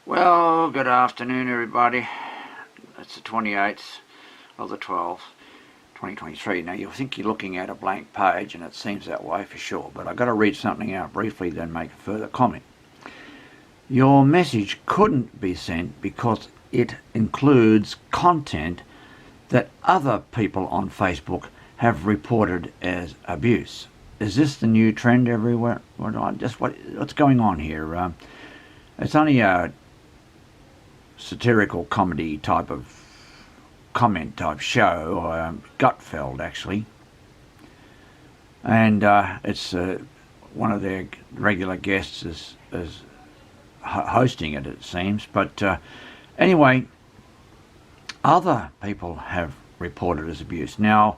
Well, good afternoon everybody. It's the 28th of the 12th, 2023. Now you think you're looking at a blank page and it seems that way for sure, but I've got to read something out briefly then make a further comment. Your message couldn't be sent because it includes content that other people on Facebook have reported as abuse. Is this the new trend everywhere? What's going on here? It's only a satirical comedy type of comment type show, Gutfeld actually, and it's one of their regular guests is hosting it, it seems. But anyway, other people have reported as abuse. Now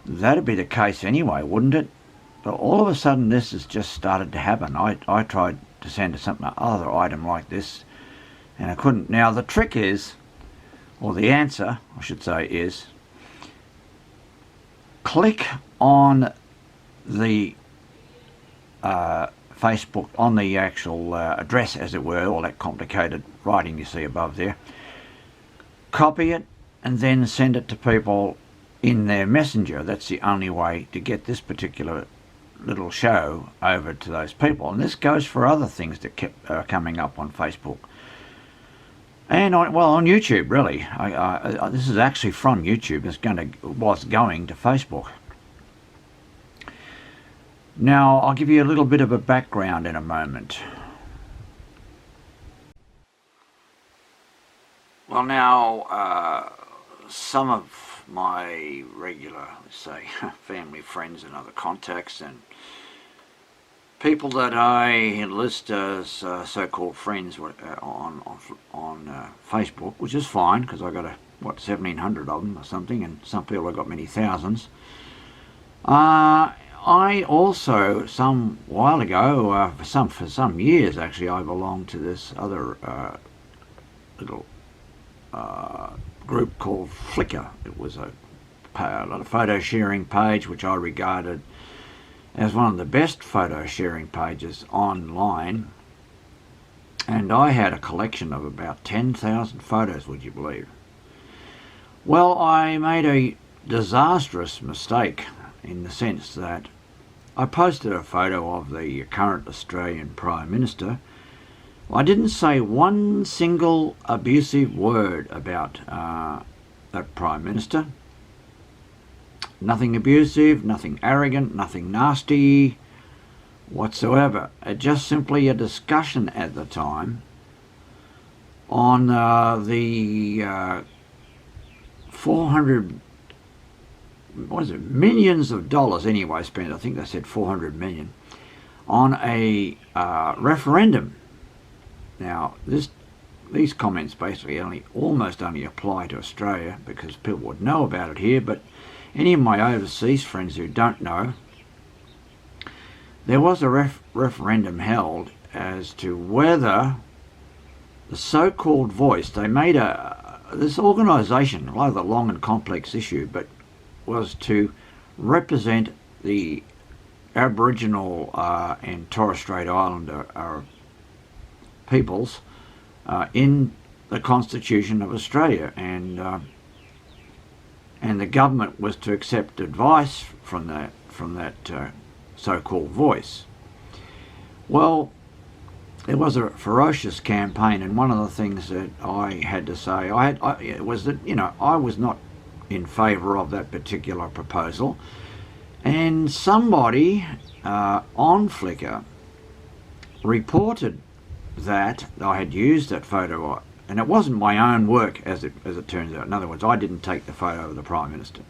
that'd be the case anyway, wouldn't it? But all of a sudden this has just started to happen. I tried to send some other item like this and I couldn't. Now the trick is, or the answer I should say, is click on the Facebook, on the actual address as it were, all that complicated writing you see above there, copy it and then send it to people in their messenger. That's the only way to get this particular little show over to those people, and this goes for other things that kept coming up on Facebook and on YouTube. Really, this is actually from YouTube. Was going to Facebook. Now I'll give you a little bit of a background in a moment. Well, now some of my regular, let's say, family, friends and other contacts and people that I list as so-called friends on Facebook, which is fine because I got 1,700 of them or something, and some people have got many thousands. I also, some while ago, for some years actually, I belonged to this other little group called Flickr. It was a lot of photo sharing page which I regarded as one of the best photo sharing pages online, and I had a collection of about 10,000 photos, would you believe? Well, I made a disastrous mistake in the sense that I posted a photo of the current Australian Prime Minister. I didn't say one single abusive word about that Prime Minister. Nothing abusive, nothing arrogant, nothing nasty whatsoever. Just simply a discussion at the time on the 400, millions of dollars anyway spent, I think they said 400 million, on a referendum. Now these comments basically almost only apply to Australia because people would know about it here, but any of my overseas friends who don't know, there was a referendum held as to whether the so-called Voice, they made this organisation, rather long and complex issue, but was to represent the Aboriginal and Torres Strait Islander peoples in the Constitution of Australia, and the government was to accept advice from that so-called Voice. Well, it was a ferocious campaign, and one of the things that I had to say was that I was not in favour of that particular proposal, and somebody on Flickr reported that I had used that photo, and it wasn't my own work as it turns out. In other words, I didn't take the photo of the Prime Minister.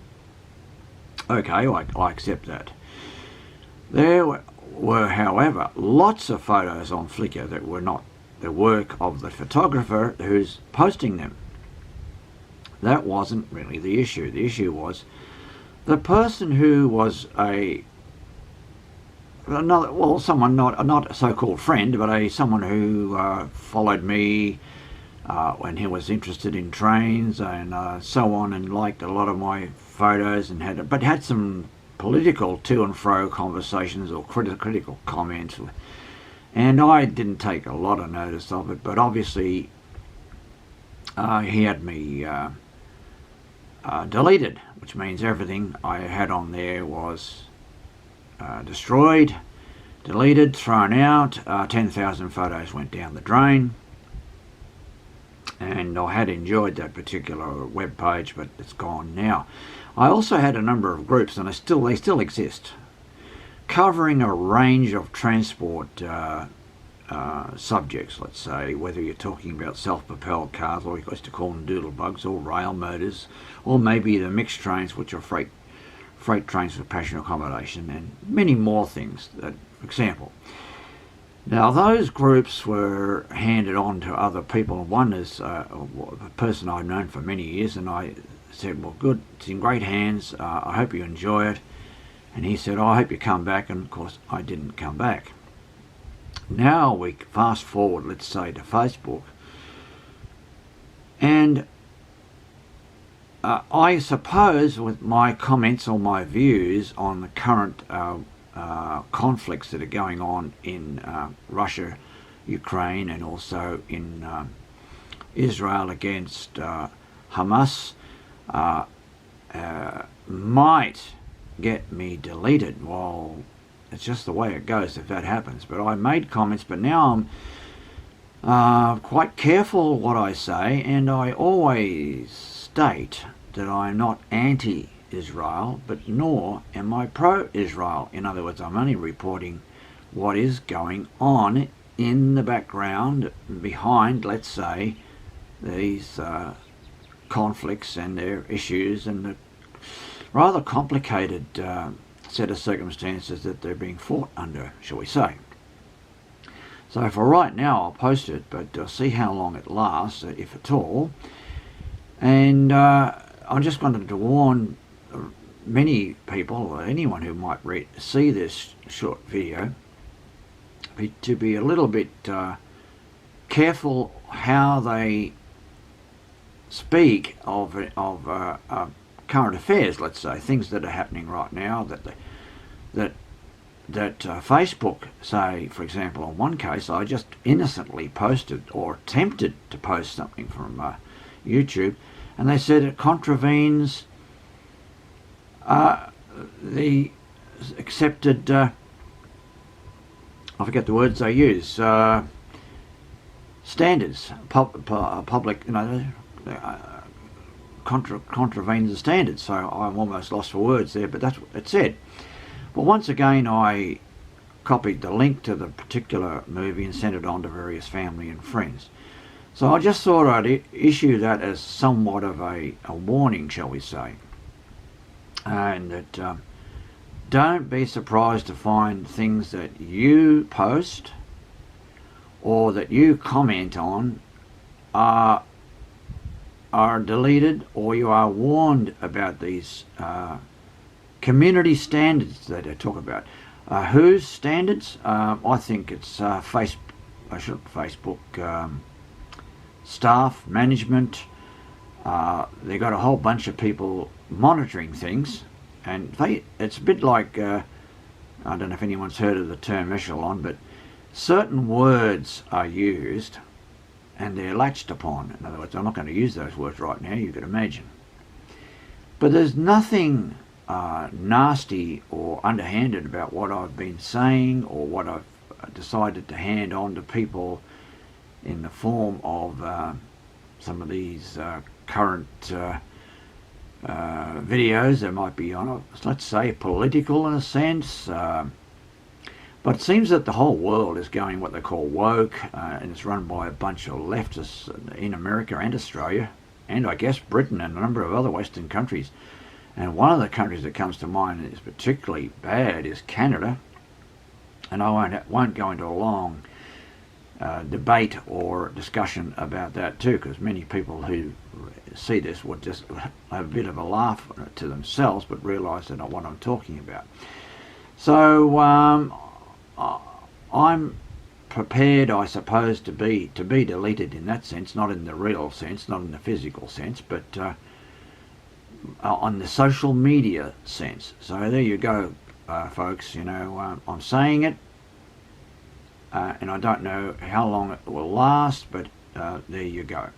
Okay, I accept that. There were, however, lots of photos on Flickr that were not the work of the photographer who's posting them. That wasn't really the issue. The issue was the person who was someone not a so-called friend, but someone who followed me when he was interested in trains and so on, and liked a lot of my photos, and had some political to and fro conversations or critical comments And I didn't take a lot of notice of it, but obviously he had me deleted, which means everything I had on there was destroyed, deleted, thrown out. 10,000 photos went down the drain. And I had enjoyed that particular web page, but it's gone now. I also had a number of groups, and they still exist, covering a range of transport subjects. Let's say whether you're talking about self-propelled cars, or you used to call them doodlebugs, or rail motors, or maybe the mixed trains, which are freight trains for passenger accommodation, and many more things. For example. Now, those groups were handed on to other people. One is a person I've known for many years, and I said, well, good, it's in great hands. I hope you enjoy it. And he said, I hope you come back. And, of course, I didn't come back. Now we fast forward, let's say, to Facebook. And I suppose with my comments or my views on the current conflicts that are going on in Russia, Ukraine, and also in Israel against Hamas might get me deleted. Well, it's just the way it goes if that happens. But I made comments, but now I'm quite careful what I say, and I always state that I'm not anti-Israel, but nor am I pro-Israel. In other words, I'm only reporting what is going on in the background behind, let's say, these conflicts and their issues and the rather complicated set of circumstances that they're being fought under, shall we say. So for right now, I'll post it, but see how long it lasts, if at all. And I just wanted to warn many people, or anyone who might see this short video, to be a little bit careful how they speak of current affairs, let's say, things that are happening right now, that Facebook, say, for example, on one case, I just innocently posted or attempted to post something from YouTube, and they said it contravenes the accepted, I forget the words they use, standards, public, contravenes the standards. So I'm almost lost for words there, but that's what it said. But once again, I copied the link to the particular movie and sent it on to various family and friends. So I just thought I'd issue that as somewhat of a warning, shall we say. And that don't be surprised to find things that you post or that you comment on are deleted, or you are warned about these community standards that I talk about. Whose standards? I think it's Facebook staff, management. They've got a whole bunch of people monitoring things, and it's a bit like, I don't know if anyone's heard of the term echelon, but certain words are used and they're latched upon. In other words, I'm not going to use those words right now, you could imagine. But there's nothing nasty or underhanded about what I've been saying or what I've decided to hand on to people in the form of some of these current videos that might be on, let's say, political in a sense. But it seems that the whole world is going what they call woke, and it's run by a bunch of leftists in America and Australia, and I guess Britain and a number of other Western countries. And one of the countries that comes to mind that is particularly bad is Canada. And I won't go into a long debate or discussion about that too, because many people who see this would just have a bit of a laugh to themselves, but realise they're not what I'm talking about. So I'm prepared, I suppose, to be deleted in that sense, not in the real sense, not in the physical sense, but on the social media sense. So there you go, folks. I'm saying it. and I don't know how long it will last, but there you go.